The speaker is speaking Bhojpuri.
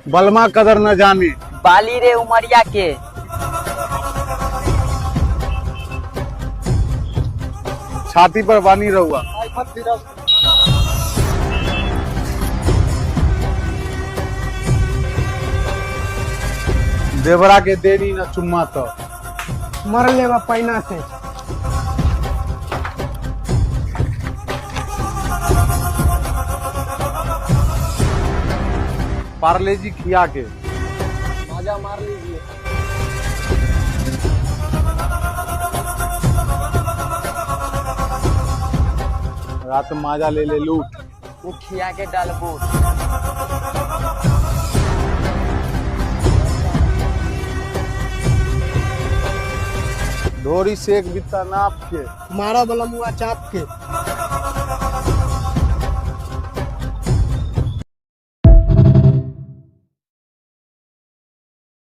बलमा कदर न जाने, बाली रे उमरिया के। छाती पर बानी रहुआ। देवरा के देरी न चुम्मा तो मर लेवा पैना से। पार्ले जी खिया के माजा मार लीजिए। रात माजा ले ले लूट। उठिया के डालबो। ढोरी से एक बित्ता नाप के मारा बलमुआ चाप के।